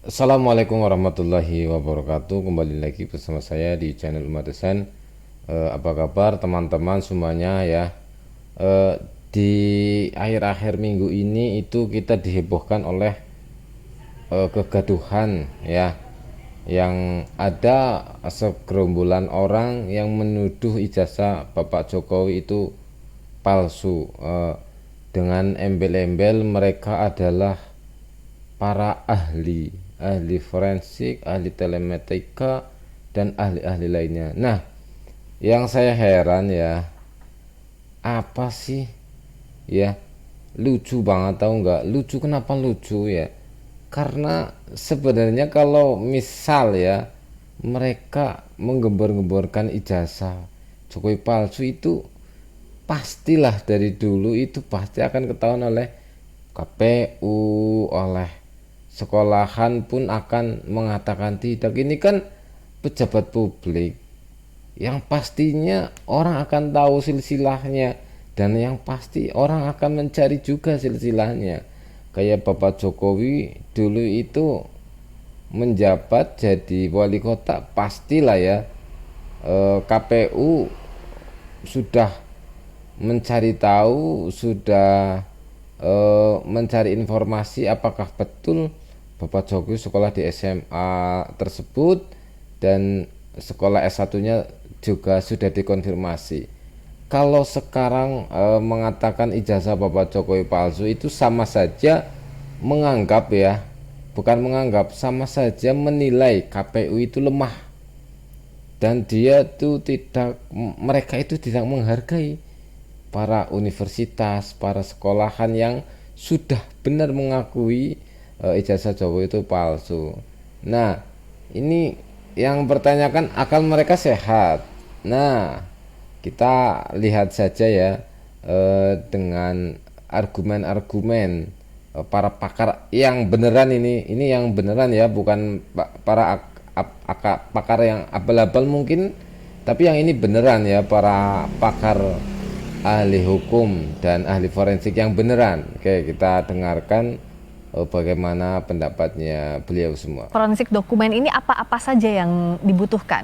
Assalamualaikum warahmatullahi wabarakatuh. Kembali lagi bersama saya di channel Umat Desain. Apa kabar teman-teman semuanya ya? Di akhir-akhir minggu ini itu kita dihebohkan oleh kegaduhan ya, yang ada segerombolan orang yang menuduh ijazah Bapak Jokowi itu palsu, dengan embel-embel mereka adalah para ahli forensik, ahli telematika, dan ahli-ahli lainnya. Nah, yang saya heran ya, apa sih ya, lucu banget tahu nggak? Lucu, kenapa lucu ya? Karena sebenarnya kalau misal ya mereka menggembar-gemborkan ijazah Jokowi palsu itu, pastilah dari dulu itu pasti akan ketahuan oleh KPU, oleh sekolahan pun akan mengatakan tidak. Ini kan pejabat publik yang pastinya orang akan tahu silsilahnya, dan yang pasti orang akan mencari juga silsilahnya. Kayak Bapak Jokowi dulu itu menjabat jadi wali kota, pastilah ya KPU sudah mencari tahu, sudah mencari informasi apakah betul Bapak Jokowi sekolah di SMA tersebut, dan sekolah S1-nya juga sudah dikonfirmasi. Kalau sekarang mengatakan ijazah Bapak Jokowi palsu, itu sama saja menganggap ya, bukan menganggap, sama saja menilai KPU itu lemah, dan dia tuh tidak, mereka itu tidak menghargai para universitas, para sekolahan yang sudah benar mengakui ijazah Jokowi itu palsu. Nah, ini yang bertanyakan akal mereka sehat. Nah, kita lihat saja ya, dengan argumen-argumen para pakar yang beneran, ini yang beneran ya, bukan para pakar yang abal-abal mungkin, tapi yang ini beneran ya, para pakar ahli hukum dan ahli forensik yang beneran. Oke, kita dengarkan bagaimana pendapatnya beliau semua. Forensik dokumen ini apa-apa saja yang dibutuhkan?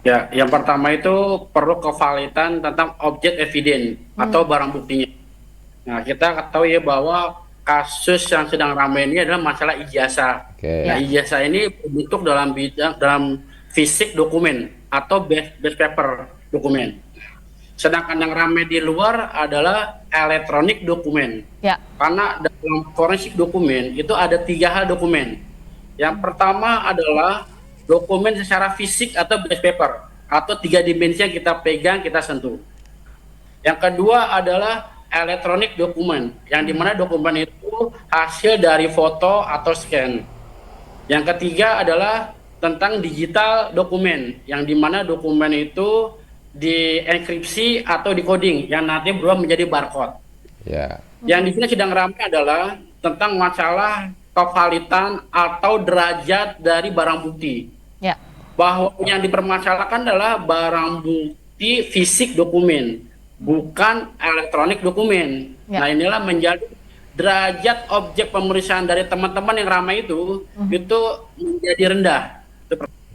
Ya, yang pertama itu perlu kevalidan tentang objek eviden atau barang buktinya. Nah, kita ketahui ya bahwa kasus yang sedang ramai ini adalah masalah ijazah. Oke. Nah, Ya, ijazah ini bentuk dalam bidang dalam fisik dokumen atau base paper dokumen. Sedangkan yang ramai di luar adalah elektronik dokumen. ya, Karena dalam forensik dokumen itu ada tiga hal dokumen. Yang pertama adalah dokumen secara fisik atau base paper atau tiga dimensi yang kita pegang, kita sentuh. Yang kedua adalah elektronik dokumen, yang dimana dokumen itu hasil dari foto atau scan. Yang ketiga adalah tentang digital dokumen, yang dimana dokumen itu dienkripsi atau decoding, yang nanti berubah menjadi barcode. Ya. Yang di sini sedang ramai adalah tentang masalah kevalitan atau derajat dari barang bukti. ya. Bahwa yang dipermasalahkan adalah barang bukti fisik dokumen, bukan elektronik dokumen. Ya. Nah, inilah menjadi derajat objek pemeriksaan dari teman-teman yang ramai itu menjadi rendah.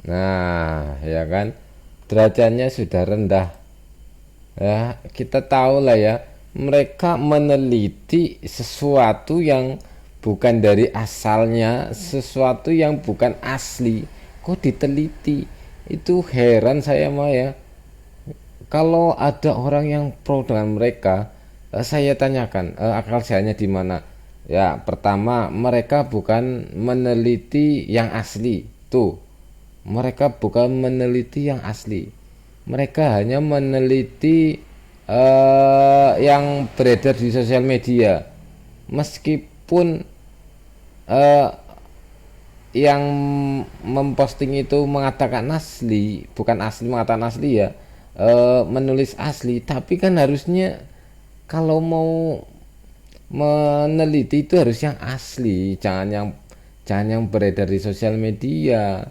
Nah, ya kan, derajatnya sudah rendah. Ya, kita tahu lah ya, mereka meneliti sesuatu yang bukan dari asalnya, sesuatu yang bukan asli, kok diteliti. Itu heran saya mah ya. Kalau ada orang yang pro dengan mereka, saya tanyakan akal sehatnya di mana. Ya, pertama, mereka bukan meneliti yang asli. Tuh, mereka bukan meneliti yang asli. Mereka hanya meneliti yang beredar di sosial media. Meskipun eh, yang memposting itu mengatakan asli, bukan asli mengatakan asli ya, menulis asli, tapi kan harusnya kalau mau meneliti itu harus yang asli, jangan yang beredar di sosial media.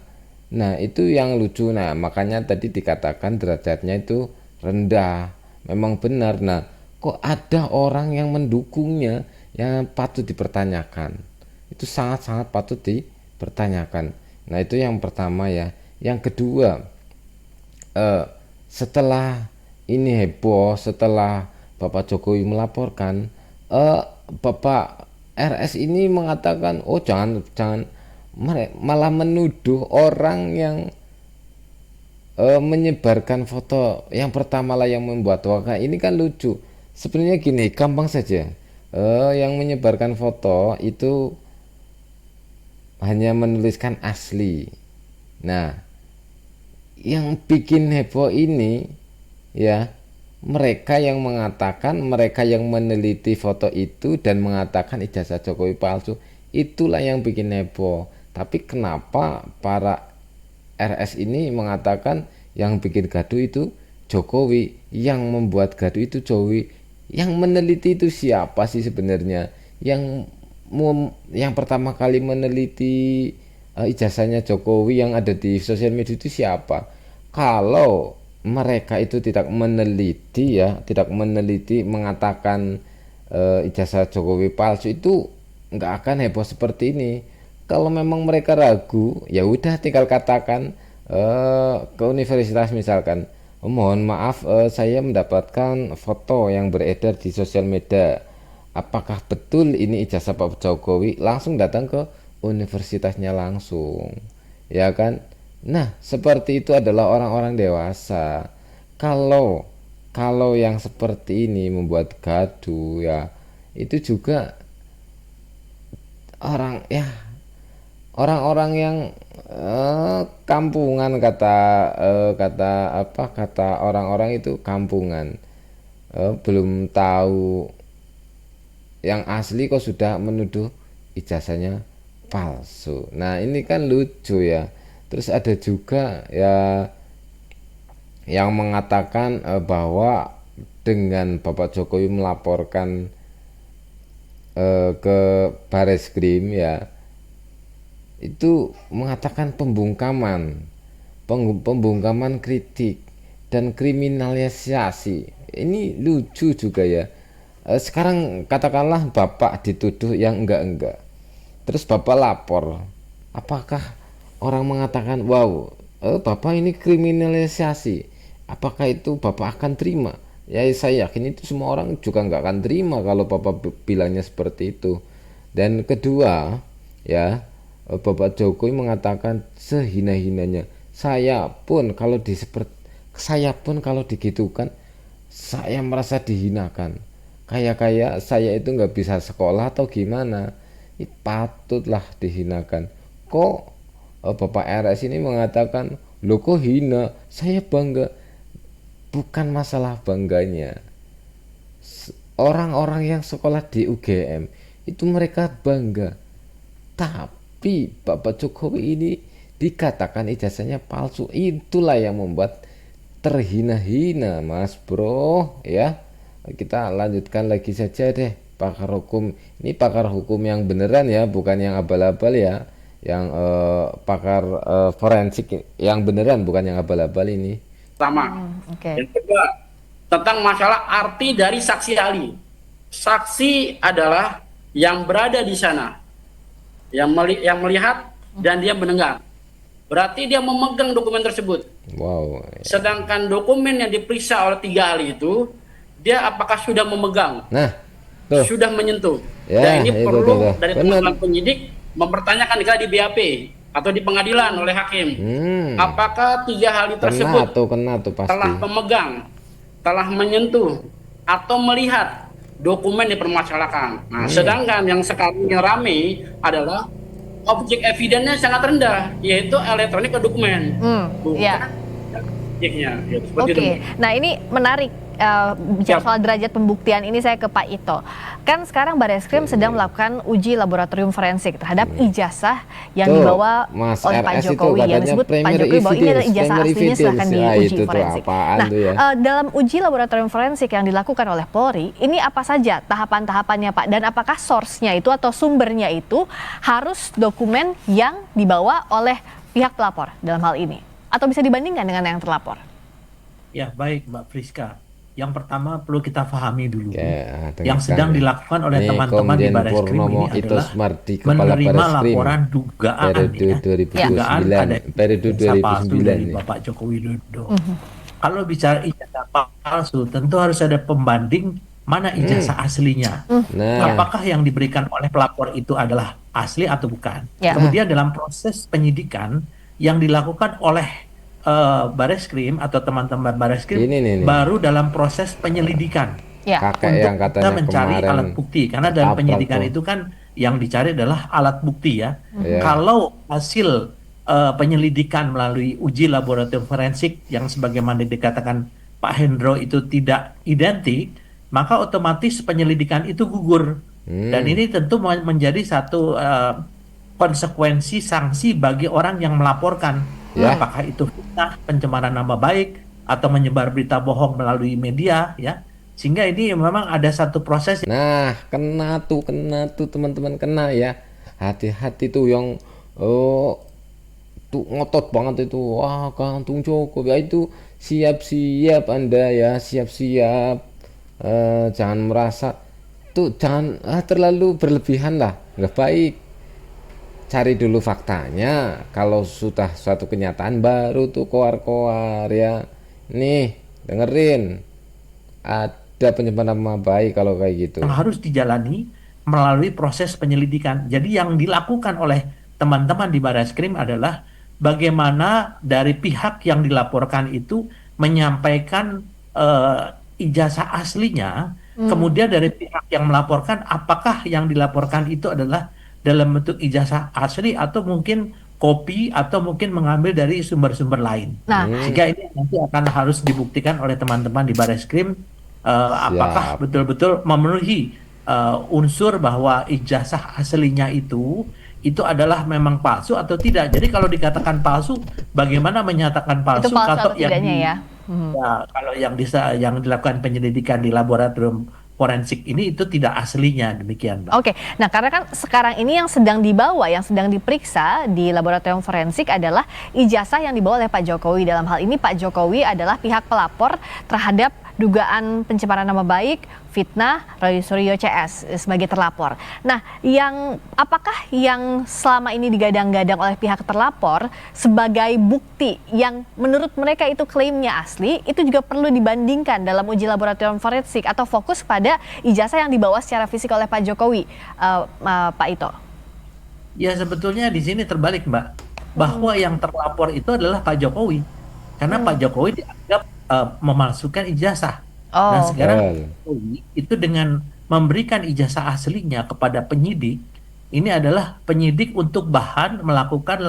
Nah, itu yang lucu. Nah, makanya tadi dikatakan derajatnya itu rendah. Memang benar. Nah, kok ada orang yang mendukungnya yang patut dipertanyakan. itu sangat-sangat patut dipertanyakan. Nah, itu yang pertama ya. Yang kedua, setelah ini heboh, setelah Bapak Jokowi melaporkan, Bapak RS ini mengatakan, oh jangan jangan, malah menuduh orang yang menyebarkan foto yang pertama lah yang membuat hoax. Nah, ini kan lucu. Sebenarnya gini, gampang saja. Yang menyebarkan foto itu hanya menuliskan asli. Nah, yang bikin heboh ini ya, mereka yang mengatakan, mereka yang meneliti foto itu dan mengatakan ijazah Jokowi palsu, itulah yang bikin heboh. Tapi kenapa para RS ini mengatakan yang bikin gaduh itu Jokowi, yang membuat gaduh itu Jokowi, yang meneliti itu siapa sih sebenarnya? Yang pertama kali meneliti ijazahnya Jokowi yang ada di sosial media itu siapa? Kalau mereka itu tidak meneliti ya, tidak meneliti mengatakan ijazah Jokowi palsu, itu nggak akan heboh seperti ini. Kalau memang mereka ragu, ya udah tinggal katakan ke universitas misalkan, "Oh, mohon maaf, saya mendapatkan foto yang beredar di sosial media. Apakah betul ini ijazah Pak Jokowi?" Langsung datang ke universitasnya langsung, ya kan? Nah, seperti itu adalah orang-orang dewasa. Kalau kalau yang seperti ini membuat gaduh ya, itu juga orang ya, orang-orang yang kampungan, kata apa, kata orang-orang itu kampungan. Belum tahu yang asli kok sudah menuduh ijazahnya palsu. Nah, ini kan lucu ya. Terus ada juga ya yang mengatakan bahwa dengan Bapak Jokowi melaporkan ke Bareskrim ya, itu mengatakan pembungkaman kritik dan kriminalisasi. Ini lucu juga ya. Sekarang katakanlah Bapak dituduh yang enggak, terus Bapak lapor, apakah orang mengatakan, wow, Bapak ini kriminalisasi, apakah itu Bapak akan terima? Ya, saya yakin itu semua orang juga nggak akan terima kalau Bapak bilangnya seperti itu. Dan kedua ya, Bapak Jokowi mengatakan sehina-hinanya, saya pun kalau digitukan, saya merasa dihinakan, kayak saya itu nggak bisa sekolah atau gimana. Ini patutlah dihinakan. Kok Bapak RS ini mengatakan, loh kok hina, saya bangga. Bukan masalah bangganya. Orang-orang yang sekolah di UGM itu mereka bangga, tapi Bapak Jokowi ini dikatakan ijazahnya palsu, itulah yang membuat terhina-hina, Mas Bro ya. Kita lanjutkan lagi saja deh, pakar hukum ini, pakar hukum yang beneran ya, bukan yang abal-abal ya, yang pakar forensik yang beneran, bukan yang abal-abal ini. Pertama. Oke. Yang kedua, tentang masalah arti dari saksi ahli. Saksi adalah yang berada di sana, yang melihat dan dia mendengar. Berarti dia memegang dokumen tersebut. Wow. Sedangkan dokumen yang diperiksa oleh 3 ahli itu, dia apakah sudah memegang, Nah, tuh. sudah menyentuh. Ya, Dan ini itu perlu tuh. dari Benar. teman-teman penyidik mempertanyakan di BAP atau di pengadilan oleh hakim. Apakah 3 ahli tersebut Kena tuh pasti. telah memegang, telah menyentuh, atau melihat dokumen dipermasalahkan. Nah, sedangkan yang sekarang yang rame adalah objek evidennya sangat rendah, yaitu elektronik ke dokumen, bukan ya. objeknya. Ya, seperti Oke, itu. nah ini menarik, bicara soal derajat pembuktian ini saya ke Pak Ito. Kan sekarang Bareskrim sedang melakukan uji laboratorium forensik terhadap ijazah yang Tuh, dibawa Mas oleh Pak RS itu Jokowi, yang katanya disebut Pak primary Jokowi bahwa ini adalah ijazah primary aslinya, silahkan evidence. Ah, diuji itu tuh forensik. apaan Nah, tuh ya? dalam uji laboratorium forensik yang dilakukan oleh Polri, ini apa saja tahapan-tahapannya Pak? Dan apakah source-nya itu atau sumbernya itu harus dokumen yang dibawa oleh pihak pelapor dalam hal ini? Atau bisa dibandingkan dengan yang terlapor? Ya, baik Mbak Friska. yang pertama perlu kita pahami dulu, Oke, yang dengarkan sedang ya. dilakukan oleh Nih, teman-teman di Komjen Bareskrim Purnomo ini Ito adalah Sumardi, Kepala menerima Bareskrim, laporan dugaan periode ya, Ya. dugaan 2009, ada periode ijazah palsu 2009 dari nih. Bapak Joko Widodo. Kalau bicara ijazah palsu, tentu harus ada pembanding mana ijazah aslinya. Nah, Apakah yang diberikan oleh pelapor itu adalah asli atau bukan? Ya. Kemudian dalam proses penyidikan yang dilakukan oleh Bareskrim atau teman-teman Bareskrim ini nih, baru dalam proses penyelidikan Ya. kakek untuk yang kita katanya mencari kemarin alat bukti, karena dalam ketabrak penyidikan tuh. itu kan yang dicari adalah alat bukti ya. Ya, Kalau hasil penyelidikan melalui uji laboratorium forensik yang sebagaimana dikatakan Pak Hendro itu tidak identik, maka otomatis penyelidikan itu gugur. Dan ini tentu menjadi satu konsekuensi sanksi bagi orang yang melaporkan. Ya. Apakah itu fitnah, pencemaran nama baik, atau menyebar berita bohong melalui media, ya. Sehingga ini memang ada satu proses. nah, kena tuh teman-teman, kena ya. Hati-hati tuh yang oh tuh ngotot banget itu. Wah, Kantung Joko ya, itu siap-siap Anda ya, siap-siap. Jangan merasa tuh, jangan terlalu berlebihan lah, nggak baik. Cari dulu faktanya, kalau sudah suatu kenyataan baru tuh koar-koar ya. Nih, dengerin, ada penyimpangan nama baik kalau kayak gitu. Yang harus dijalani melalui proses penyelidikan. Jadi yang dilakukan oleh teman-teman di Barreskrim adalah bagaimana dari pihak yang dilaporkan itu menyampaikan ijazah aslinya, kemudian dari pihak yang melaporkan apakah yang dilaporkan itu adalah dalam bentuk ijazah asli atau mungkin kopi atau mungkin mengambil dari sumber-sumber lain. Nah, Sehingga ini nanti akan harus dibuktikan oleh teman-teman di Barreskrim apakah Siap. betul-betul memenuhi unsur bahwa ijazah aslinya itu adalah memang palsu atau tidak. Jadi kalau dikatakan palsu, bagaimana menyatakan itu palsu palsu kalau atau tidaknya ya. kalau yang dilakukan penyelidikan di laboratorium forensik ini itu tidak aslinya, demikian, Mbak. Oke, nah karena kan sekarang ini yang sedang dibawa, yang sedang diperiksa di laboratorium forensik adalah ijazah yang dibawa oleh Pak Jokowi. Dalam hal ini Pak Jokowi adalah pihak pelapor terhadap dugaan pencemaran nama baik, fitnah, Roy Suryo CS sebagai terlapor. Nah, apakah yang selama ini digadang-gadang oleh pihak terlapor sebagai bukti yang menurut mereka itu klaimnya asli, itu juga perlu dibandingkan dalam uji laboratorium forensik atau fokus pada ijazah yang dibawa secara fisik oleh Pak Jokowi, Pak Ito? Ya sebetulnya di sini terbalik, Mbak, bahwa yang terlapor itu adalah Pak Jokowi, karena Pak Jokowi dianggap memalsukan ijazah. Dan Oh, sekarang Betul. Jokowi itu dengan memberikan ijazah aslinya kepada penyidik, ini adalah penyidik untuk bahan melakukan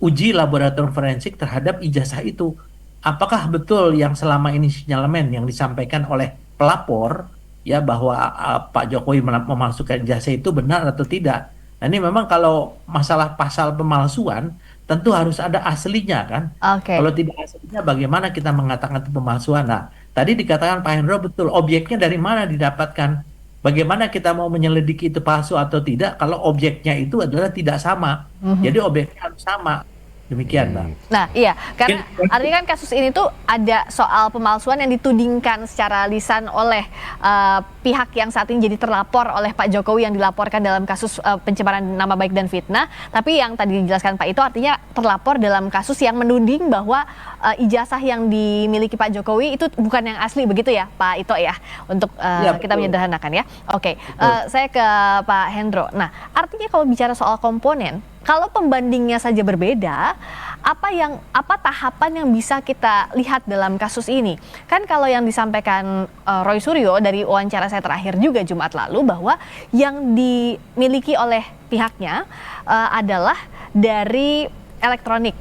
uji laboratorium forensik terhadap ijazah itu. Apakah betul yang selama ini sinyalemen yang disampaikan oleh pelapor ya bahwa Pak Jokowi memalsukan ijazah itu benar atau tidak? Nah, ini memang kalau masalah pasal pemalsuan tentu harus ada aslinya kan. oke. Kalau tidak aslinya bagaimana kita mengatakan itu pemalsuan? Nah, tadi dikatakan Pak Hendro betul, objeknya dari mana didapatkan? Bagaimana kita mau menyelidiki itu palsu atau tidak kalau objeknya itu adalah tidak sama? Jadi objeknya harus sama. Demikian, Mbak. Nah, iya, karena artinya kan kasus ini tuh ada soal pemalsuan yang ditudingkan secara lisan oleh pihak yang saat ini jadi terlapor oleh Pak Jokowi yang dilaporkan dalam kasus pencemaran nama baik dan fitnah. Tapi yang tadi dijelaskan Pak itu artinya terlapor dalam kasus yang menuding bahwa ijazah yang dimiliki Pak Jokowi itu bukan yang asli, begitu ya, Pak Ito ya, untuk Ya, kita betul. menyederhanakan ya. Oke, saya ke Pak Hendro. Nah, artinya kalau bicara soal komponen, kalau pembandingnya saja berbeda, apa tahapan yang bisa kita lihat dalam kasus ini? Kan kalau yang disampaikan Roy Suryo dari wawancara saya terakhir juga Jumat lalu bahwa yang dimiliki oleh pihaknya adalah dari elektronik,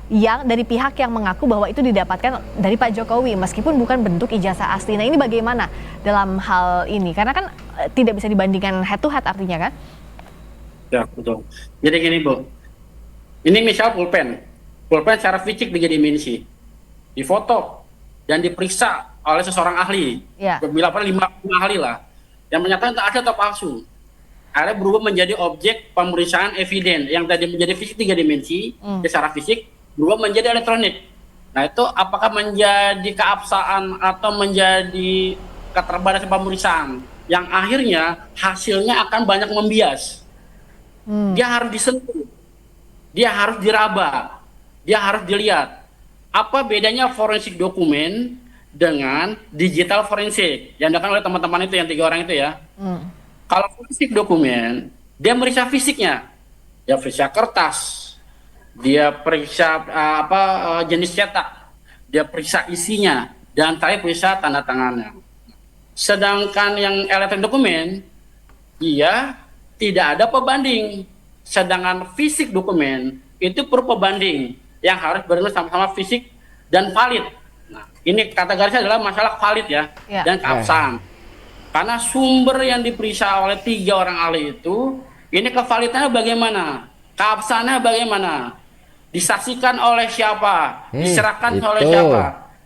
yang dari pihak yang mengaku bahwa itu didapatkan dari Pak Jokowi meskipun bukan bentuk ijazah asli. Nah, ini bagaimana dalam hal ini? Karena kan tidak bisa dibandingkan head to head artinya kan? Ya, betul. Jadi gini, Bu. Ini misal pulpen secara fisik 3 dimensi, difoto dan diperiksa oleh seseorang ahli. Ya. Bila pada 5 ahli lah, yang menyatakan tak ada atau palsu. Akhirnya berubah menjadi objek pemeriksaan eviden yang tadi menjadi fisik 3 dimensi, secara fisik berubah menjadi elektronik. Nah, itu apakah menjadi keabsahan atau menjadi keterbatasan pemeriksaan yang akhirnya hasilnya akan banyak membias. Dia harus disentuh, dia harus diraba, dia harus dilihat. Apa bedanya forensik dokumen dengan digital forensik yang dilakukan oleh teman-teman itu yang 3 orang itu ya. Kalau forensik dokumen, dia meriksa fisiknya, dia periksa kertas, dia periksa jenis cetak, dia periksa isinya, dan terakhir periksa tanda tangannya. Sedangkan yang elektronik dokumen, dia tidak ada pembanding. Sedangkan fisik dokumen itu perlu pembanding yang harus benar sama-sama fisik dan valid. Nah, ini kata garisnya adalah masalah valid ya, Ya. dan keabsahan. Karena sumber yang diperiksa oleh 3 orang ahli itu, ini kevalidannya bagaimana, keabsahannya bagaimana, disaksikan oleh siapa, diserahkan oleh itu. siapa,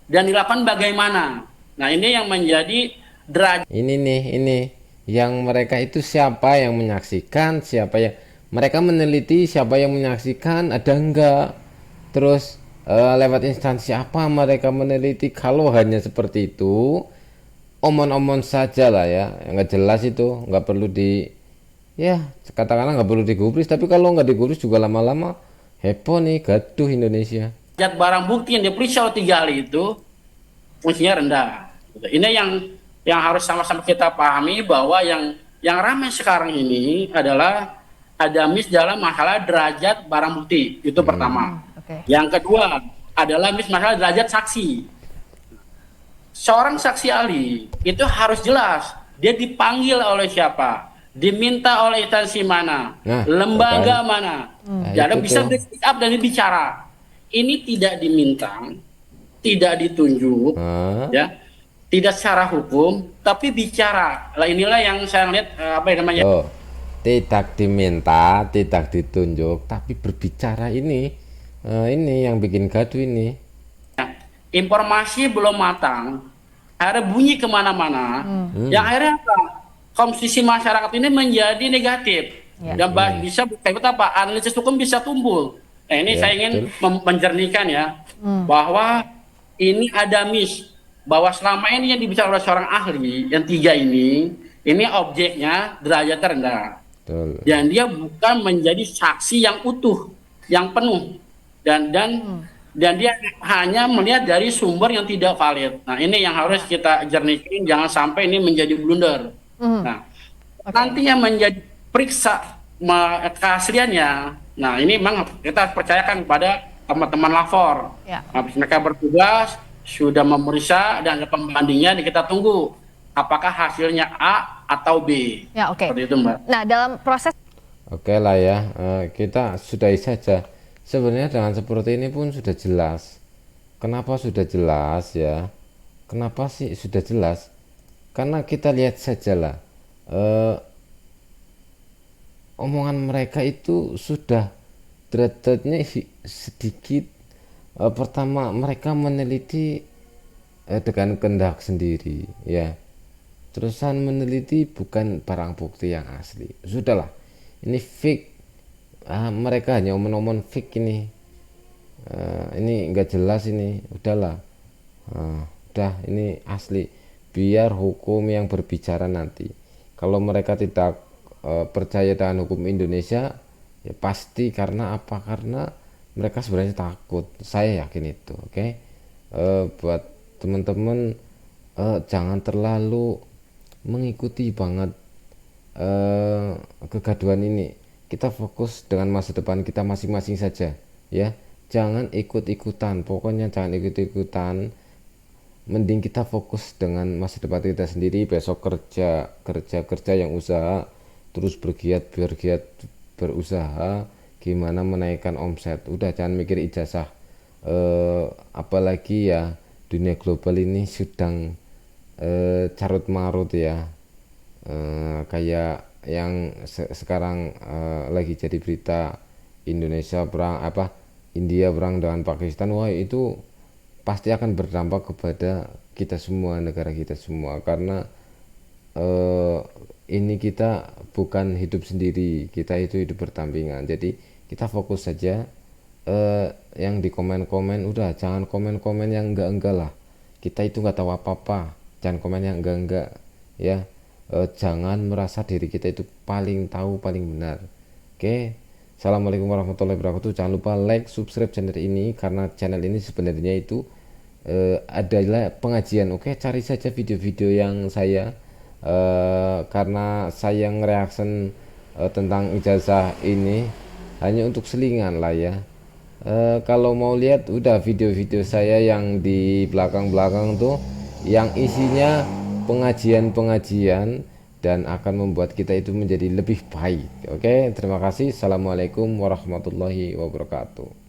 dan dilakukan bagaimana. Nah, ini yang menjadi derajat. Ini nih, ini yang mereka itu siapa yang menyaksikan, siapa yang mereka meneliti, siapa yang menyaksikan, ada enggak, terus lewat instansi apa mereka meneliti. Kalau hanya seperti itu, omon-omon saja lah ya, nggak jelas itu, nggak perlu di, ya katakanlah nggak perlu digubris. Tapi kalau nggak digubris juga lama-lama heboh nih, gaduh Indonesia. Barang bukti yang diperiksa oleh 3 ahli itu fungsinya rendah. Ini yang harus sama-sama kita pahami, bahwa yang ramai sekarang ini adalah ada miss dalam masalah derajat barang bukti, itu pertama. Oke. Yang kedua adalah miss masalah derajat saksi. Seorang saksi ahli itu harus jelas dia dipanggil oleh siapa, diminta oleh instansi mana, Nah, lembaga bukan. mana, Nah, dan itu bisa tuh. speak up dan bicara. Ini tidak diminta, tidak ditunjuk, Hah? ya, tidak secara hukum, tapi bicara. Lah inilah yang saya lihat apa yang namanya. Oh, tidak diminta, tidak ditunjuk, tapi berbicara ini yang bikin gaduh ini. Informasi belum matang, akhirnya bunyi kemana-mana, yang akhirnya apa? Konsumsi masyarakat ini menjadi negatif, Ya. dan bisa berkait apa? Analisis hukum bisa tumbuh. Nah, ini Ya, saya ingin betul. menjernihkan ya, bahwa ini ada miss, bahwa selama ini yang dibicarakan oleh seorang ahli yang 3 ini objeknya derajat rendah, Betul. dan dia bukan menjadi saksi yang utuh, yang penuh, dan dia hanya melihat dari sumber yang tidak valid. Nah, ini yang harus kita jernihkan, jangan sampai ini menjadi blunder. Nah, nanti yang menjadi periksa keasliannya, nah ini memang kita percayakan kepada teman-teman lapor. Ya. Habis mereka bertugas sudah memeriksa dan ada pembandingnya, kita tunggu apakah hasilnya A atau B. Ya, oke. Seperti itu, Mbak. Nah, dalam proses Oke lah ya, kita sudahi saja. Sebenarnya dengan seperti ini pun sudah jelas. Kenapa sudah jelas ya? Kenapa sih sudah jelas? Karena kita lihat sajalah, omongan mereka itu sudah derajatnya sedikit. Pertama, mereka meneliti dengan kehendak sendiri, ya. Terusan meneliti bukan barang bukti yang asli. Sudahlah, ini fake. Mereka hanya omong-omong fake ini. Ini nggak jelas ini. Udahlah, udah ini asli. Biar hukum yang berbicara nanti. Kalau mereka tidak percaya dengan hukum Indonesia, ya pasti karena apa? Karena mereka sebenarnya takut. Saya yakin itu. Oke. Buat teman-teman, jangan terlalu mengikuti banget kegaduhan ini. Kita fokus dengan masa depan kita masing-masing saja, ya. Jangan ikut-ikutan, pokoknya jangan ikut-ikutan. Mending kita fokus dengan masa depan kita sendiri. Besok kerja yang usaha, terus bergiat berusaha gimana menaikkan omset. Udah, jangan mikir ijazah. Apalagi ya, dunia global ini sedang carut marut ya. Kayak yang sekarang lagi jadi berita, Indonesia perang India perang dengan Pakistan. Wah, itu pasti akan berdampak kepada kita semua, negara kita semua, karena ini kita bukan hidup sendiri, kita itu hidup berdampingan. Jadi kita fokus saja yang di komen-komen, udah jangan komen-komen yang enggak lah, kita itu nggak tahu apa-apa, jangan komen yang enggak ya. Jangan merasa diri kita itu paling tahu, paling benar. Oke, assalamualaikum warahmatullahi wabarakatuh. Jangan lupa like, subscribe channel ini, karena channel ini sebenarnya itu adalah pengajian. Oke, cari saja video-video yang saya karena saya ngereaction tentang ijazah ini hanya untuk selingan lah ya. Kalau mau lihat udah video-video saya yang di belakang-belakang tuh yang isinya pengajian-pengajian dan akan membuat kita itu menjadi lebih baik. Oke, terima kasih. Assalamualaikum warahmatullahi wabarakatuh.